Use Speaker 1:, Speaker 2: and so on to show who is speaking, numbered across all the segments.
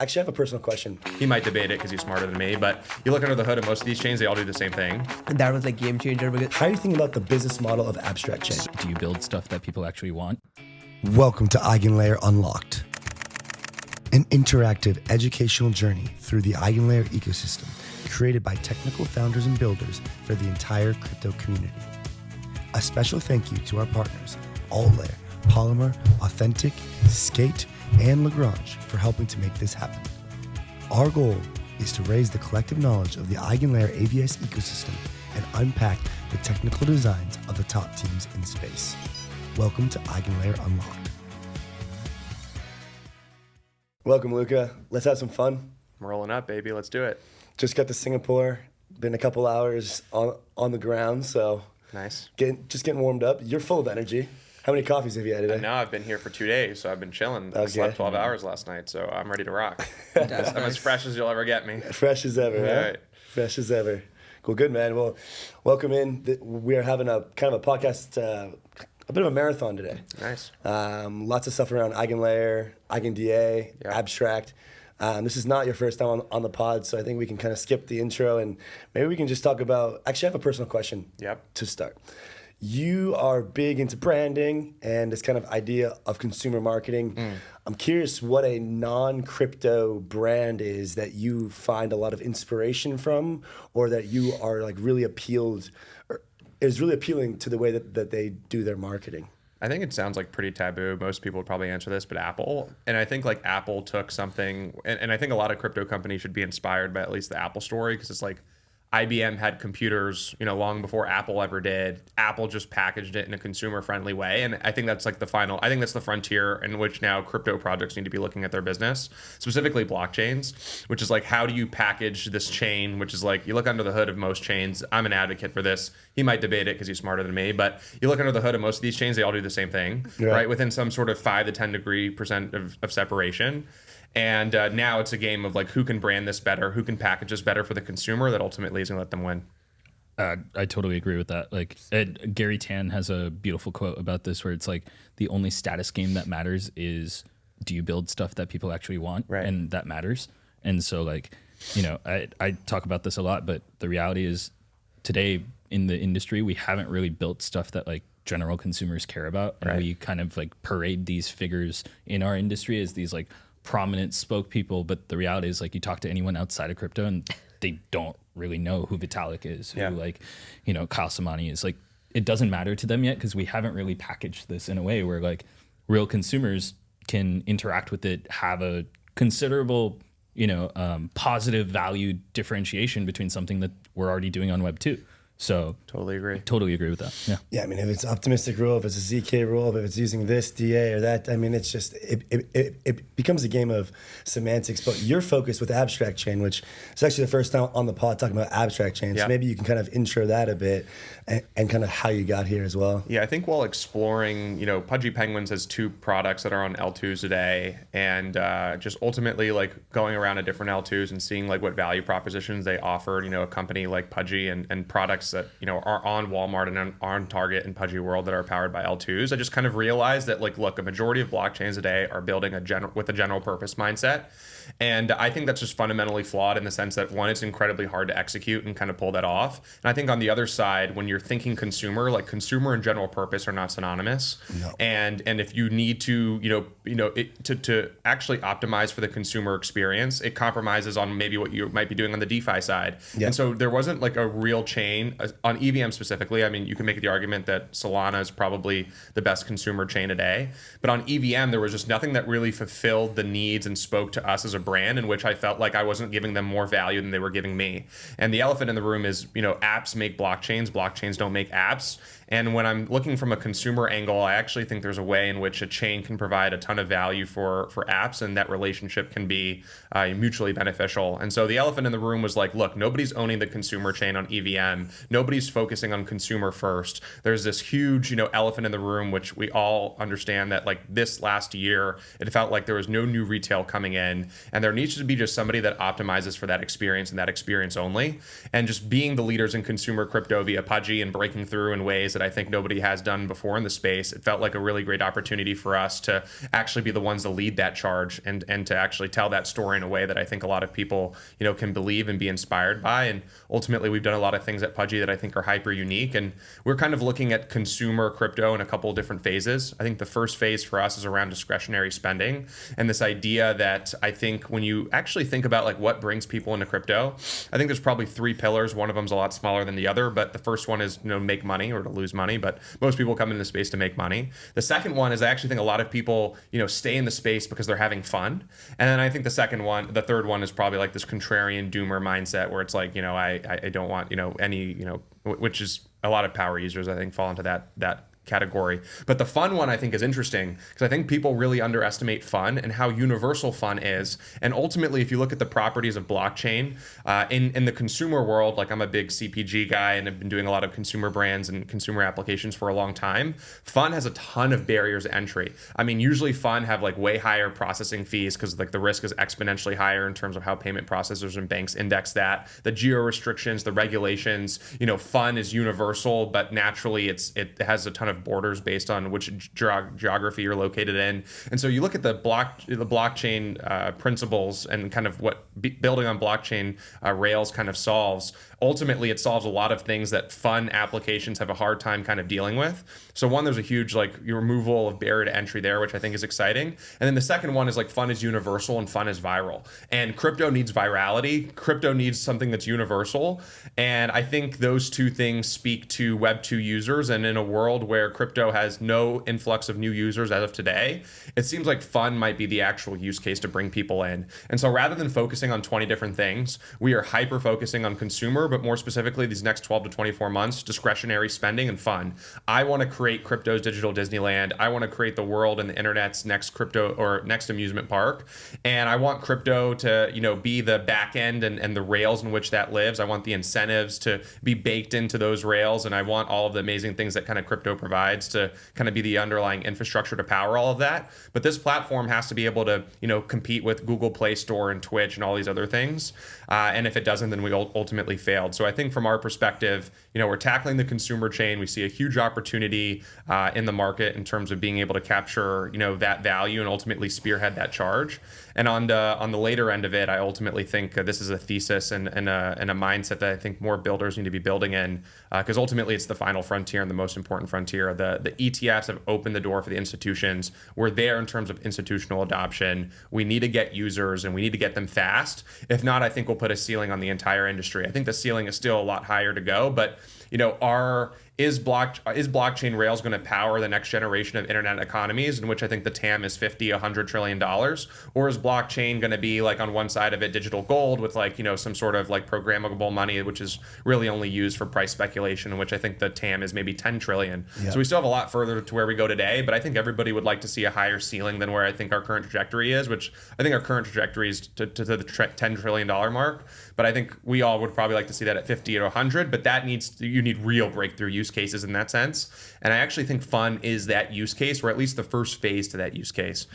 Speaker 1: Actually, I have a personal question.
Speaker 2: He might debate it because he's smarter than me, but you look under the hood of most of these chains, they all do the same thing.
Speaker 3: And that was like game changer because
Speaker 1: How do you think about the business model of abstract chain?
Speaker 4: Do you build stuff that people actually want?
Speaker 1: Welcome to EigenLayer Unlocked, an interactive educational journey through the EigenLayer ecosystem created by technical founders and builders for the entire crypto community. A special thank you to our partners, AltLayer, Polymer, Authentic, Skate, and Lagrange for helping to make this happen. Our goal is to raise the collective knowledge of the EigenLayer AVS ecosystem and unpack the technical designs of the top teams in space. Welcome to EigenLayer Unlocked. Welcome, Luca. Let's have some fun.
Speaker 2: I'm rolling up, baby. Let's do it.
Speaker 1: Just got to Singapore. Been a couple hours on the ground, so
Speaker 2: Nice.
Speaker 1: getting warmed up. You're full of energy. How many coffees have you had today?
Speaker 2: Now I've been here for 2 days, so I've been chilling. I
Speaker 1: Okay.
Speaker 2: slept 12 hours last night, so I'm ready to rock. I'm as fresh as you'll ever get me.
Speaker 1: Fresh as ever, huh?
Speaker 2: Right.
Speaker 1: Fresh as ever. Well, good, man. Well, welcome in. We are having a kind of a podcast, a bit of a marathon today.
Speaker 2: Nice.
Speaker 1: Lots of stuff around EigenLayer, EigenDA,
Speaker 2: Yeah.
Speaker 1: abstract. This is not your first time on the pod, so I think we can kind of skip the intro and maybe we can just talk about. Actually, I have a personal question.
Speaker 2: Yep.
Speaker 1: To start. You are big into branding and this kind of idea of consumer marketing. I'm curious what a non-crypto brand is that you find a lot of inspiration from, or that you are like really appealed, or is really appealing to the way that they do their marketing.
Speaker 2: I think it sounds like pretty taboo. Most people would probably answer this, but Apple. And I think like Apple took something, and I think a lot of crypto companies should be inspired by at least the Apple story, because it's like IBM had computers, long before Apple ever did. Apple just packaged it in a consumer-friendly way, and I think that's like I think that's the frontier in which now crypto projects need to be looking at their business, specifically blockchains, which is like, how do you package this chain, which is like, you look under the hood of most chains. I'm an advocate for this. He might debate it because he's smarter than me, but you look under the hood of most of these chains, they all do the same thing, right? Within some sort of 5 to 10% of separation. And now it's a game of like, who can brand this better, who can package this better for the consumer that ultimately is going to let them win.
Speaker 4: I totally agree with that. Like Gary Tan has a beautiful quote about this where it's like, the only status game that matters is, do you build stuff that people actually want?
Speaker 2: Right.
Speaker 4: And that matters. And so like, I talk about this a lot, but the reality is today in the industry, we haven't really built stuff that like general consumers care about. And we kind of like parade these figures in our industry as these like prominent spoke people, but the reality is like, you talk to anyone outside of crypto and they don't really know who Vitalik is, who Kyle Samani is. Like, it doesn't matter to them yet because we haven't really packaged this in a way where like real consumers can interact with it, have a considerable positive value differentiation between something that we're already doing on Web 2. So
Speaker 2: Totally agree
Speaker 4: with that. Yeah.
Speaker 1: Yeah, I mean, if it's optimistic rule, if it's a ZK rule, if it's using this DA or that, I mean, it's just, it becomes a game of semantics. But your focus with abstract chain, which is actually the first time on the pod talking about abstract chain. So maybe you can kind of intro that a bit and kind of how you got here as well.
Speaker 2: Yeah, I think while exploring, Pudgy Penguins has 2 products that are on L2s today, and just ultimately like going around to different L2s and seeing like what value propositions they offer, a company like Pudgy and products that are on Walmart and on Target and Pudgy World that are powered by L2s. I just kind of realized that like, look, a majority of blockchains today are building with a general purpose mindset. And I think that's just fundamentally flawed in the sense that, one, it's incredibly hard to execute and kind of pull that off. And I think on the other side, when you're thinking consumer, like consumer and general purpose are not synonymous. No. And if you need to, to actually optimize for the consumer experience, it compromises on maybe what you might be doing on the DeFi side. Yep. And so there wasn't like a real chain on EVM specifically. I mean, you can make the argument that Solana is probably the best consumer chain today, but on EVM, there was just nothing that really fulfilled the needs and spoke to us as a brand, in which I felt like I wasn't giving them more value than they were giving me. And the elephant in the room is, apps make blockchains don't make apps. And when I'm looking from a consumer angle, I actually think there's a way in which a chain can provide a ton of value for apps, and that relationship can be mutually beneficial. And so the elephant in the room was like, look, nobody's owning the consumer chain on EVM. nobody's focusing on consumer first. There's this huge, elephant in the room, which we all understand that like this last year, it felt like there was no new retail coming in, and there needs to be just somebody that optimizes for that experience and that experience only. And just being the leaders in consumer crypto via Pudgy and breaking through in ways that I think nobody has done before in the space, it felt like a really great opportunity for us to actually be the ones to lead that charge and to actually tell that story in a way that I think a lot of people, can believe and be inspired by. And ultimately, we've done a lot of things at Pudgy that I think are hyper unique. And we're kind of looking at consumer crypto in a couple of different phases. I think the first phase for us is around discretionary spending, and this idea that I think when you actually think about like what brings people into crypto, I think there's probably three pillars. One of them is a lot smaller than the other, but the first one is make money or to lose money. But most people come into the space to make money. The second one is I actually think a lot of people stay in the space because they're having fun. And then I think the third one is probably like this contrarian doomer mindset where it's like I don't want any which is a lot of power users I think fall into that category. But the fun one I think is interesting because I think people really underestimate fun and how universal fun is. And ultimately, if you look at the properties of blockchain in the consumer world, like I'm a big CPG guy and have been doing a lot of consumer brands and consumer applications for a long time, fun has a ton of barriers to entry. I mean, usually fun have like way higher processing fees because like the risk is exponentially higher in terms of how payment processors and banks index that. The geo restrictions, the regulations, fun is universal, but naturally it has a ton of borders based on which geography you're located in. And so you look at the blockchain principles and kind of what building on blockchain rails kind of solves. Ultimately, it solves a lot of things that fun applications have a hard time kind of dealing with. So one, there's a huge like removal of barrier to entry there, which I think is exciting. And then the second one is like fun is universal and fun is viral. And crypto needs virality. Crypto needs something that's universal. And I think those two things speak to Web2 users. And in a world where crypto has no influx of new users as of today, it seems like fun might be the actual use case to bring people in. And so rather than focusing on 20 different things, we are hyper focusing on consumer, but more specifically these next 12 to 24 months, discretionary spending and fun. I want to create crypto's digital Disneyland. I want to create the world and the internet's next crypto or next amusement park. And I want crypto to, be the back end and the rails in which that lives. I want the incentives to be baked into those rails. And I want all of the amazing things that kind of crypto provides to kind of be the underlying infrastructure to power all of that. But this platform has to be able to, compete with Google Play Store and Twitch and all these other things. And if it doesn't, then we ultimately failed. So I think from our perspective, we're tackling the consumer chain. We see a huge opportunity in the market in terms of being able to capture, that value and ultimately spearhead that charge. And on the later end of it, I ultimately think this is a thesis and a mindset that I think more builders need to be building in, because ultimately it's the final frontier and the most important frontier. The ETFs have opened the door for the institutions. We're there in terms of institutional adoption. We need to get users and we need to get them fast. If not, I think we'll put a ceiling on the entire industry. I think the ceiling is still a lot higher to go, but is blockchain rails going to power the next generation of internet economies, in which I think the TAM is $50-100 trillion? Or is blockchain going to be like on one side of it digital gold with like, some sort of like programmable money, which is really only used for price speculation, in which I think the TAM is maybe 10 trillion. Yeah. So we still have a lot further to where we go today, but I think everybody would like to see a higher ceiling than where I think our current trajectory is, which I think our current trajectory is to the $10 trillion mark. But I think we all would probably like to see that at 50 or 100, but you need real breakthrough use cases in that sense. And I actually think fun is that use case, or at least the first phase to that use case.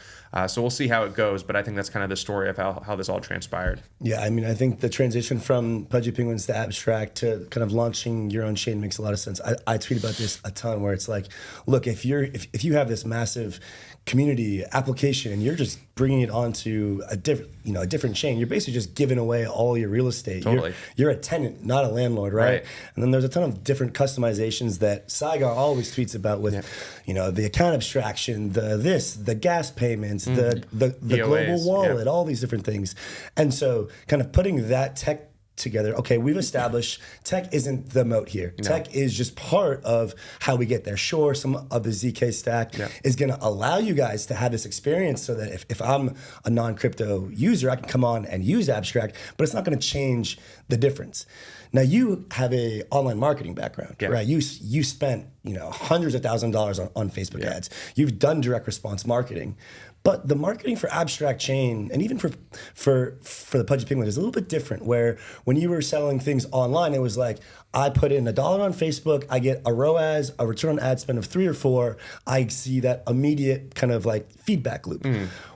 Speaker 2: So we'll see how it goes, but I think that's kind of the story of how this all transpired.
Speaker 1: Yeah, I mean, I think the transition from Pudgy Penguins to Abstract to kind of launching your own chain makes a lot of sense. I tweet about this a ton, where it's like, look, if you have this massive community application and you're just bringing it onto a different chain, you're basically just giving away all your real estate.
Speaker 2: Totally.
Speaker 1: You're a tenant, not a landlord, right? And then there's a ton of different customizations that Saigar always tweets about with, the account abstraction, the gas payments, the global wallet, all these different things. And so kind of putting that tech together, okay, we've established tech isn't the moat here. No. Tech is just part of how we get there. Sure, some of the ZK stack is going to allow you guys to have this experience so that if I'm a non-crypto user, I can come on and use Abstract, but it's not going to change the difference. Now, you have a online marketing background, right? You spent hundreds of thousands of dollars on Facebook ads. You've done direct response marketing. But the marketing for abstract chain and even for the Pudgy Penguin is a little bit different. Where when you were selling things online, it was like, I put in $1 on Facebook, I get a ROAS, a return on ad spend of 3 or 4. I see that immediate kind of like feedback loop.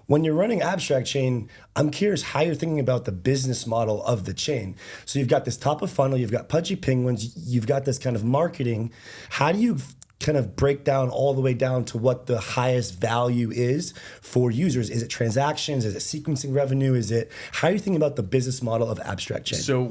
Speaker 1: When you're running abstract chain, I'm curious how you're thinking about the business model of the chain. So you've got this top of funnel, you've got Pudgy Penguins, you've got this kind of marketing. How do you kind of break down all the way down to what the highest value is for users? Is it transactions? Is it sequencing revenue? How are you thinking about the business model of abstract chain?
Speaker 2: So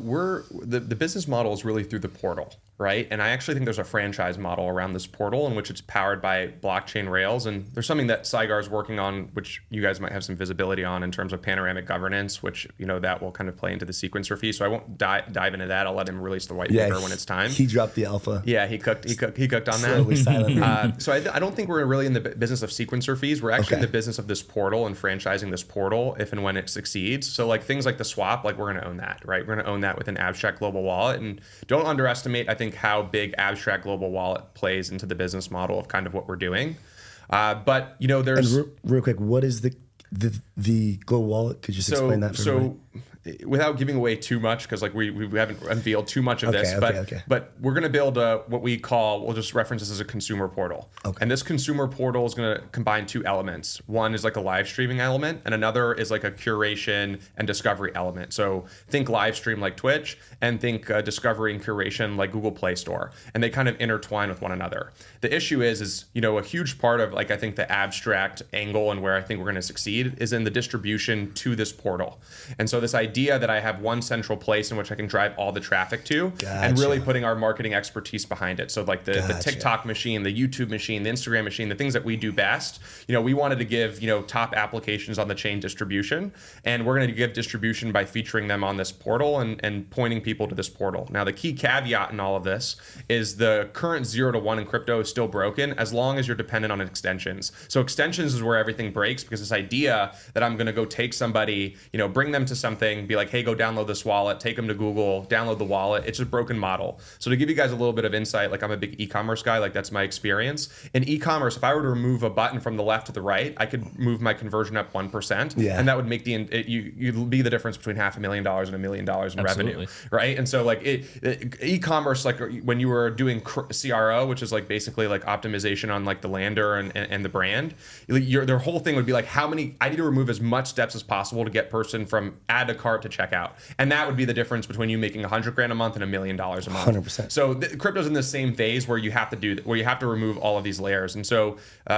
Speaker 2: the business model is really through the portal, right? And I actually think there's a franchise model around this portal in which it's powered by blockchain rails. And there's something that Saigar is working on, which you guys might have some visibility on in terms of panoramic governance, which, that will kind of play into the sequencer fee. So I won't dive into that. I'll let him release the white paper when it's time.
Speaker 1: He dropped the alpha.
Speaker 2: Yeah, he cooked on
Speaker 1: Slowly,
Speaker 2: that.
Speaker 1: silently.
Speaker 2: So I don't think we're really in the business of sequencer fees. We're actually in the business of this portal and franchising this portal if and when it succeeds. So like things like the swap, like we're going to own that, right? We're going to own that with an abstract global wallet. And don't underestimate, I think, how big abstract global wallet plays into the business model of kind of what we're doing. But there's
Speaker 1: real quick, what is the global wallet? Could you just explain that for everybody?
Speaker 2: Without giving away too much, because like we haven't unveiled too much of this, but we're going to build what we'll just reference this as a consumer portal. And this consumer portal is going to combine 2 elements. One is like a live streaming element, and another is like a curation and discovery element. So think live stream like Twitch, and think discovery and curation like Google Play Store, and they kind of intertwine with one another. The issue is a huge part of like I think the abstract angle and where I think we're going to succeed is in the distribution to this portal. And so this idea that I have one central place in which I can drive all the traffic to, and really putting our marketing expertise behind it. So like the TikTok machine, the YouTube machine, the Instagram machine, the things that we do best, we wanted to give, top applications on the chain distribution, and we're going to give distribution by featuring them on this portal and pointing people to this portal. Now, the key caveat in all of this is the current 0 to 1 in crypto is still broken as long as you're dependent on extensions. So extensions is where everything breaks, because this idea that I'm going to go take somebody, bring them to something, be like, hey, go download this wallet, take them to Google, download the wallet. It's a broken model. So to give you guys a little bit of insight, like I'm a big e-commerce guy, like that's my experience. In e-commerce, if I were to remove a button from the left to the right, I could move my conversion up 1%. And that would make you'd be the difference between $500,000 and $1 million in revenue, right? And so like e-commerce, like when you were doing CRO, which is like basically like optimization on like the lander and the brand, their whole thing would be like, I need to remove as much steps as possible to get person from add to cart to checkout. And that would be the difference between you making $100,000 a month and $1 million a month.
Speaker 1: 100%.
Speaker 2: So crypto's in the same phase where you have to remove all of these layers. And so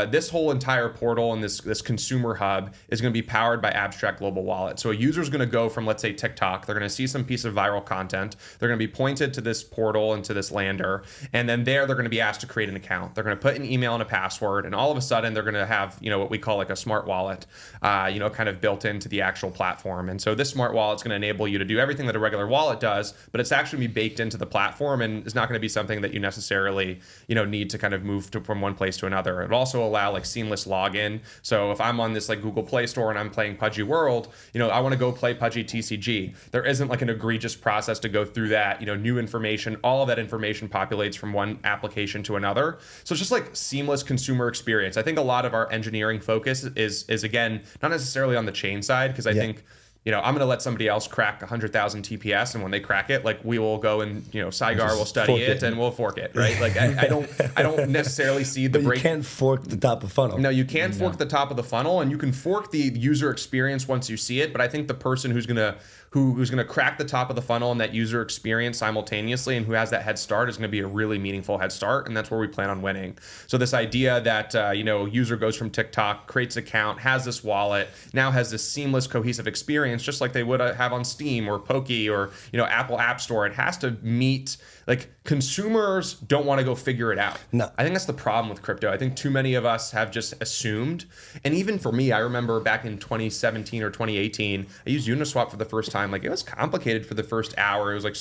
Speaker 2: this whole entire portal and this consumer hub is going to be powered by abstract global wallet. So a user is going to go from, let's say, TikTok. They're going to see some piece of viral content. They're going to be pointed to this portal and to this lander. And then they're going to be asked to create an account. They're going to put an email and a password. And all of a sudden, they're going to have, what we call like a smart wallet, kind of built into the actual platform. And so this smart wallet is going to enable you to do everything that a regular wallet does, but it's actually going to be baked into the platform, and it's not going to be something that you necessarily, need to kind of move from one place to another. It'll also allow like seamless login. So if I'm on this like Google Play Store and I'm playing Pudgy World, I want to go play Pudgy TCG. There isn't like an egregious process to go through that, new information. All of that information populates from one application to another. So it's just like seamless consumer experience. I think a lot of our engineering focus is again, not necessarily on the chain side, because I think I'm going to let somebody else crack 100,000 TPS, and when they crack it, like we will go and Saigar will study it and we'll fork it, right? Like I don't necessarily see the break.
Speaker 1: You can't fork the top of the funnel.
Speaker 2: No, you can fork the top of the funnel, and you can fork the user experience once you see it. But I think the person who's gonna crack the top of the funnel and that user experience simultaneously, and who has that head start, is going to be a really meaningful head start, and that's where we plan on winning. So this idea that user goes from TikTok, creates an account, has this wallet, now has this seamless, cohesive experience, just like they would have on Steam or Pokey or Apple App Store. It has to meet, like, consumers don't want to go figure it out.
Speaker 1: No.
Speaker 2: I think that's the problem with crypto. I think too many of us have just assumed. And even for me, I remember back in 2017 or 2018, I used Uniswap for the first time. Like, it was complicated for the first hour. It was like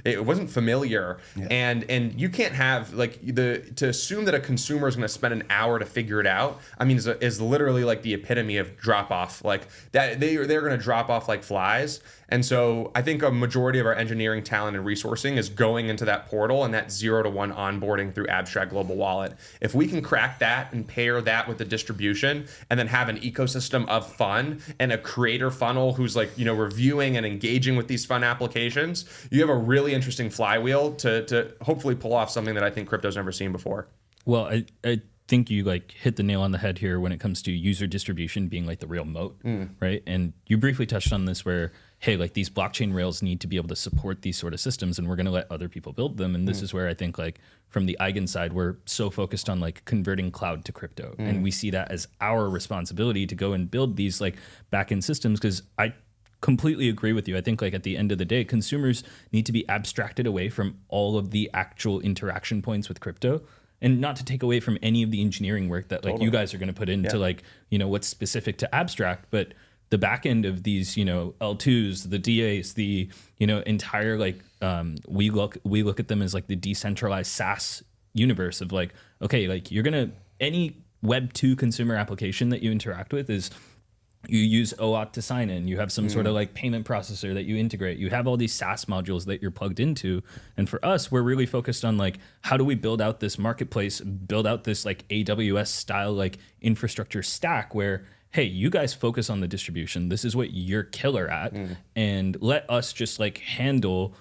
Speaker 2: it wasn't familiar. Yeah. And you can't have like to assume that a consumer is going to spend an hour to figure it out. I mean, is literally like the epitome of drop off. Like that they're going to drop off like flies. And so I think a majority of our engineering talent and resourcing is going into that portal and that 0 to 1 onboarding through Abstract Global Wallet. If we can crack that and pair that with the distribution and then have an ecosystem of fun and a creator funnel who's like, reviewing and engaging with these fun applications, you have a really interesting flywheel to hopefully pull off something that I think crypto's never seen before.
Speaker 4: Well, I think you like hit the nail on the head here when it comes to user distribution being like the real moat, right? And you briefly touched on this where, hey, like these blockchain rails need to be able to support these sort of systems, and we're going to let other people build them. And this is where I think like from the Eigen side, we're so focused on like converting cloud to crypto. And we see that as our responsibility to go and build these like backend systems, because I completely agree with you. I think like at the end of the day, consumers need to be abstracted away from all of the actual interaction points with crypto. And not to take away from any of the engineering work that like you guys are going to put into like, what's specific to abstract, but the back end of these, L2s, the DAs, the, entire like, we look at them as like the decentralized SaaS universe of like, okay, like any Web 2 consumer application that you interact with is, you use OAuth to sign in. You have some sort of like payment processor that you integrate. You have all these SaaS modules that you're plugged into. And for us, we're really focused on like, how do we build out this marketplace, build out this like AWS style like infrastructure stack where, hey, you guys focus on the distribution. This is what you're killer at. And let us just like handle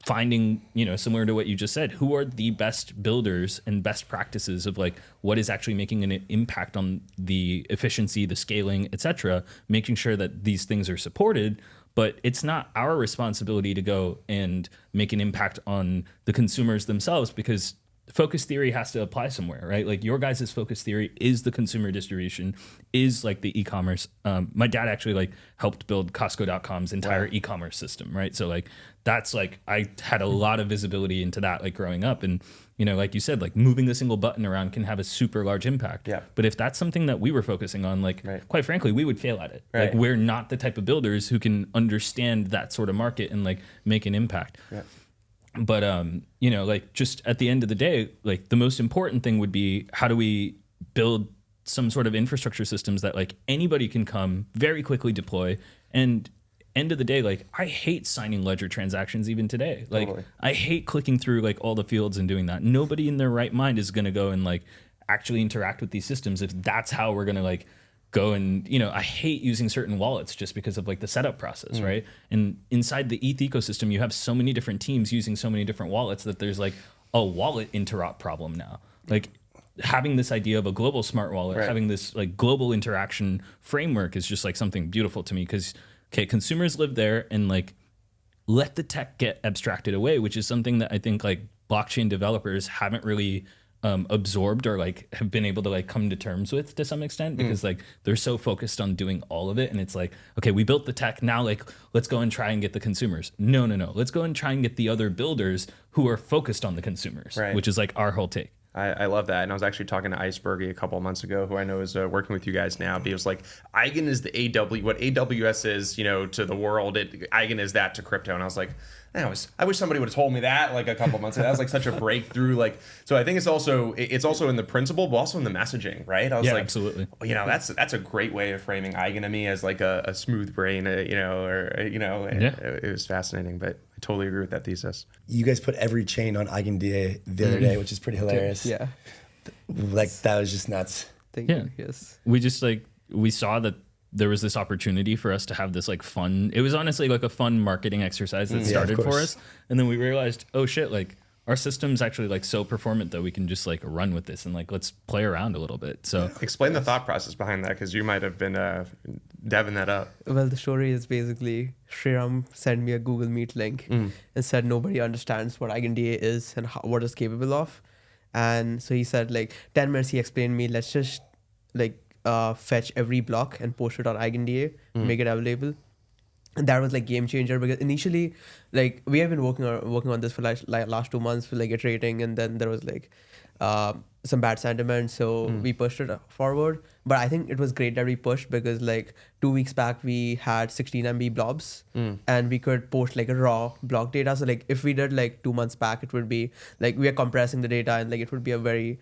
Speaker 4: finding, similar to what you just said, who are the best builders and best practices of like what is actually making an impact on the efficiency, the scaling, et cetera, making sure that these things are supported. But it's not our responsibility to go and make an impact on the consumers themselves, because focus theory has to apply somewhere, right? Like your guys' focus theory is the consumer distribution, is like the e-commerce. My dad actually like helped build Costco.com's entire e-commerce system, right? So like that's like I had a lot of visibility into that like growing up, and like you said, like moving a single button around can have a super large impact. Yeah. But if that's something that we were focusing on, like quite frankly, we would fail at it. Right. Like we're not the type of builders who can understand that sort of market and like make an impact. Yeah. But, like just at the end of the day, like the most important thing would be how do we build some sort of infrastructure systems that like anybody can come very quickly deploy. And end of the day, like I hate signing ledger transactions even today. Like I hate clicking through like all the fields and doing that. Nobody in their right mind is going to go and like actually interact with these systems if that's how we're going to like go and, I hate using certain wallets just because of like the setup process, right? And inside the ETH ecosystem, you have so many different teams using so many different wallets that there's like a wallet interop problem now. Like having this idea of a global smart wallet, having this like global interaction framework is just like something beautiful to me, because, okay, consumers live there and like let the tech get abstracted away, which is something that I think like blockchain developers haven't really absorbed or like have been able to like come to terms with to some extent, because like they're so focused on doing all of it, and it's like, okay, we built the tech, now like let's go and try and get the consumers. No, let's go and try and get the other builders who are focused on the consumers, which is like our whole take.
Speaker 2: I love that. And I was actually talking to Iceberg a couple of months ago, who I know is working with you guys now. But he was like, Eigen is the what AWS is, to the world. Eigen is that to crypto. And I was like, I wish somebody would have told me that like a couple of months ago. That was like such a breakthrough. Like, so I think it's also in the principle, but also in the messaging, right? I was like,
Speaker 4: absolutely.
Speaker 2: That's a great way of framing Eigen to me as like a smooth brain, it was fascinating. But I totally agree with that thesis.
Speaker 1: You guys put every chain on EigenDA the other day, which is pretty hilarious.
Speaker 3: Yeah.
Speaker 1: Like that was just nuts.
Speaker 3: Thank you. Yes.
Speaker 4: We just like, we saw that there was this opportunity for us to have this like fun, it was honestly like a fun marketing exercise that started for us. And then we realized, oh shit, like our system's actually like so performant that we can just like run with this and like, let's play around a little bit. So
Speaker 2: explain the thought process behind that, because you might have been deving that up.
Speaker 3: Well, the story is basically Sriram sent me a Google Meet link and said nobody understands what EigenDA is and what it's capable of. And so he said like 10 minutes, he explained me, let's just like fetch every block and post it on EigenDA, make it available. And that was like game changer, because initially like we have been working on this for like last 2 months for like iterating, and then there was like some bad sentiment, so we pushed it forward. But I think it was great that we pushed, because like 2 weeks back we had 16 MB blobs and we could post like a raw block data. So like if we did like 2 months back, it would be like we are compressing the data and like it would be a very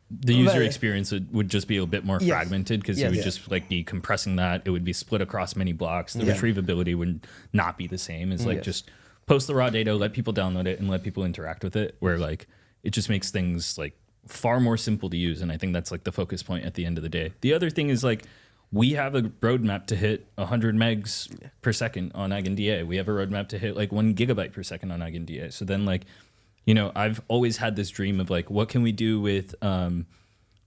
Speaker 4: The user
Speaker 3: Well,
Speaker 4: experience would just be a bit more
Speaker 3: Yes.
Speaker 4: fragmented because you
Speaker 3: Yes.
Speaker 4: would
Speaker 3: Yeah.
Speaker 4: just like be compressing that. It would be split across many blocks. The
Speaker 3: Yeah.
Speaker 4: retrievability would not be the same. It's like
Speaker 3: Yes.
Speaker 4: just post the raw data, let people download it, and let people interact with it. Where like it just makes things like far more simple to use. And I think that's like the focus point at the end of the day. The other thing is like we have a roadmap to hit 100 megs per second on EigenDA. We have a roadmap to hit like 1 gigabyte per second on EigenDA. So then like, you know, I've always had this dream of like, what can we do with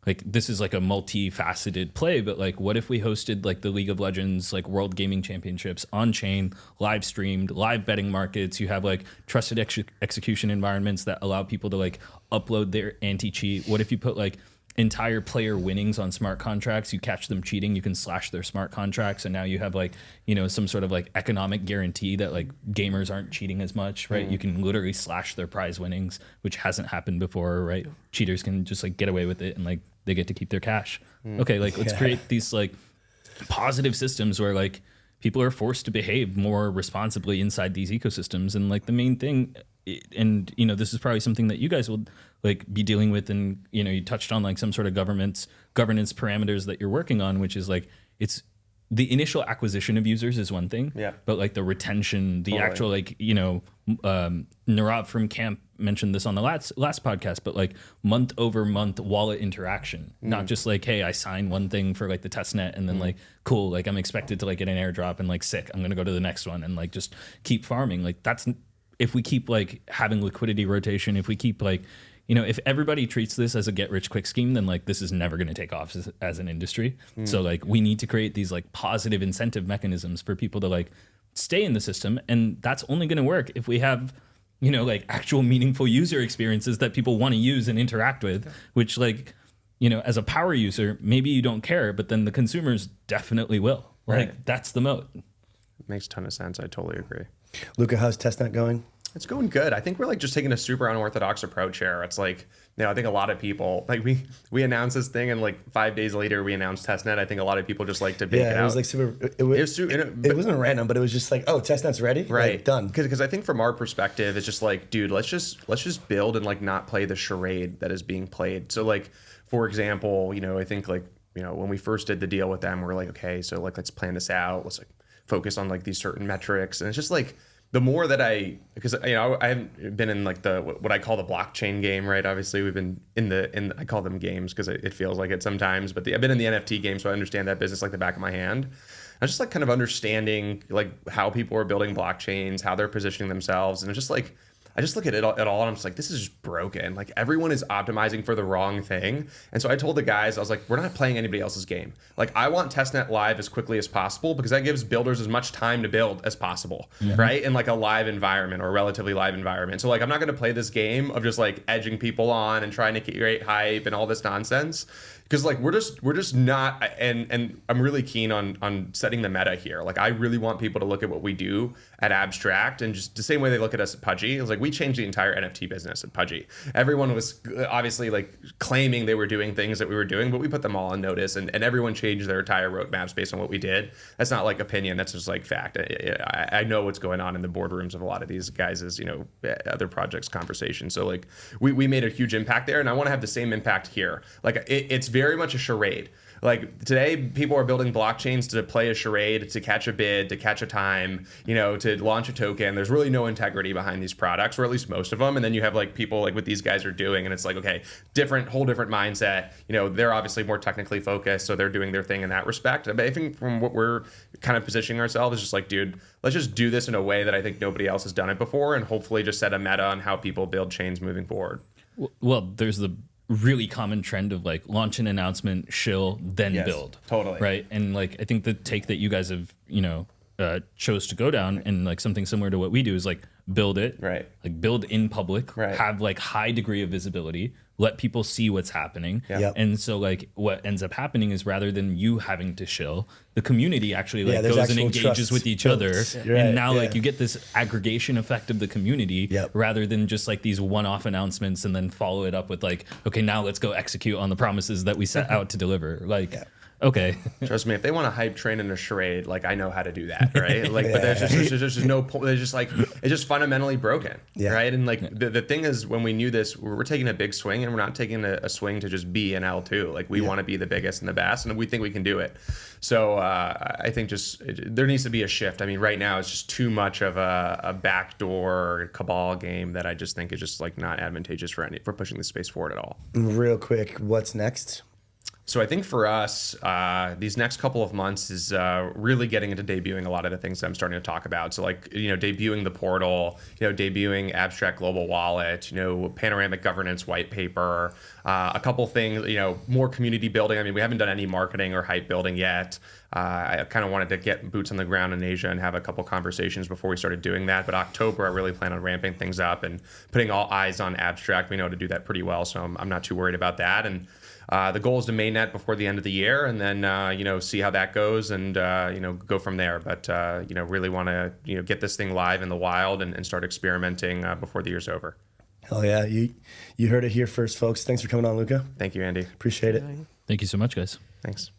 Speaker 4: like this is like a multifaceted play, but like what if we hosted like the League of Legends like World Gaming Championships on chain, live streamed, live betting markets. You have like trusted execution environments that allow people to like upload their anti-cheat. What if you put like entire player winnings on smart contracts? You catch them cheating, you can slash their smart contracts, and now you have like, you know, some sort of like economic guarantee that like gamers aren't cheating as much, right? You can literally slash their prize winnings, which hasn't happened before, right? Cheaters can just like get away with it and like they get to keep their cash. Okay, like let's create these like positive systems where like people are forced to behave more responsibly inside these ecosystems. And like the main thing, and you know, this is probably something that you guys will like be dealing with, and you know, you touched on like some sort of governance parameters that you're working on, which is like it's the initial acquisition of users is one thing, but like the retention, the actual like, you know, Nirav from Camp mentioned this on the last podcast, but like month over month wallet interaction, not just like, hey, I sign one thing for like the test net and then like, cool, like I'm expected to like get an airdrop and like sick, I'm gonna go to the next one and like just keep farming. Like that's, if we keep like having liquidity rotation, if we keep like, you know, if everybody treats this as a get rich quick scheme, then like this is never going to take off as an industry. So like we need to create these like positive incentive mechanisms for people to like stay in the system. And that's only going to work if we have, you know, like actual meaningful user experiences that people want to use and interact with, which like, you know, as a power user, maybe you don't care, but then the consumers definitely will. Like that's the moat.
Speaker 2: Makes a ton of sense. I totally agree.
Speaker 1: Luca, how's testnet going?
Speaker 2: It's going good. I think we're like just taking a super unorthodox approach here. It's like, you know, I think a lot of people like we announced this thing and like 5 days later we announced testnet. I think a lot of people just like to bake it out.
Speaker 1: It was like super. It wasn't random, but it was just like, oh, testnet's ready,
Speaker 2: right?
Speaker 1: Like, done.
Speaker 2: Because I think from our perspective, it's just like, dude, let's just build and like not play the charade that is being played. So like, for example, you know, I think like, you know, when we first did the deal with them, we're like, okay, so like let's plan this out. Let's like focus on like these certain metrics, and it's just like. The more that because you know I haven't been in like the what I call the blockchain game, right? Obviously we've been in I call them games because it feels like it sometimes, but I've been in the NFT game, so I understand that business like the back of my hand. I was just like kind of understanding like how people are building blockchains, how they're positioning themselves, and it's just like I just look at it all and I'm just like, this is just broken. Like everyone is optimizing for the wrong thing. And so I told the guys, I was like, we're not playing anybody else's game. Like I want testnet live as quickly as possible because that gives builders as much time to build as possible, right? In like a live environment or a relatively live environment. So like, I'm not going to play this game of just like edging people on and trying to create hype and all this nonsense. Because like we're just not, and I'm really keen on setting the meta here. Like I really want people to look at what we do at Abstract and just the same way they look at us at Pudgy. It was like we changed the entire NFT business at Pudgy. Everyone was obviously like claiming they were doing things that we were doing, but we put them all on notice, and everyone changed their entire roadmaps based on what we did. That's not like opinion. That's just like fact. I know what's going on in the boardrooms of a lot of these guys' you know other projects conversations. So like we made a huge impact there, and I want to have the same impact here. Like it's very much a charade. Like today, people are building blockchains to play a charade, to catch a bid, to catch a time, you know, to launch a token. There's really no integrity behind these products, or at least most of them. And then you have like people like what these guys are doing, and it's like, okay, whole different mindset. You know, they're obviously more technically focused, so they're doing their thing in that respect. But I think from what we're kind of positioning ourselves is just like, dude, let's just do this in a way that I think nobody else has done it before, and hopefully just set a meta on how people build chains moving forward.
Speaker 4: Well, there's the really common trend of like launch an announcement, shill, then build.
Speaker 2: Totally.
Speaker 4: Right. And like I think the take that you guys have, you know, chose to go down and like something similar to what we do is like build it,
Speaker 2: right?
Speaker 4: Like build in public,
Speaker 2: right?
Speaker 4: Have like high degree of visibility, let people see what's happening.
Speaker 1: Yep.
Speaker 4: And so like what ends up happening is rather than you having to shill, the community actually like
Speaker 1: there's
Speaker 4: goes and
Speaker 1: actual
Speaker 4: engages
Speaker 1: trust
Speaker 4: with each
Speaker 1: built.
Speaker 4: other.
Speaker 1: You're
Speaker 4: and
Speaker 1: right,
Speaker 4: now like you get this aggregation effect of the community rather than just like these one-off announcements and then follow it up with like, okay, now let's go execute on the promises that we set out to deliver. Like Okay.
Speaker 2: Trust me, if they want to hype train in a charade, like I know how to do that, right? Like, but there's just no point. There's just like it's just fundamentally broken, right? And like the thing is, when we knew this, we're taking a big swing, and we're not taking a swing to just be an L2. Like we want to be the biggest and the best, and we think we can do it. So I think there needs to be a shift. I mean, right now it's just too much of a backdoor cabal game that I just think is just like not advantageous for pushing the space forward at all.
Speaker 1: Real quick, what's next?
Speaker 2: So I think for us, these next couple of months is really getting into debuting a lot of the things that I'm starting to talk about. So like, debuting the portal, debuting abstract global wallet, panoramic governance white paper, a couple things, more community building. I mean, we haven't done any marketing or hype building yet. I kind of wanted to get boots on the ground in Asia and have a couple conversations before we started doing that. But October, I really plan on ramping things up and putting all eyes on abstract. We know how to do that pretty well, so I'm not too worried about that. And the goal is to mainnet before the end of the year, and then see how that goes, and go from there. But really want to get this thing live in the wild and start experimenting before the year's over.
Speaker 1: Hell yeah, you heard it here first, folks. Thanks for coming on, Luca.
Speaker 2: Thank you, Andy.
Speaker 1: Appreciate it.
Speaker 4: Thank you so much, guys.
Speaker 2: Thanks.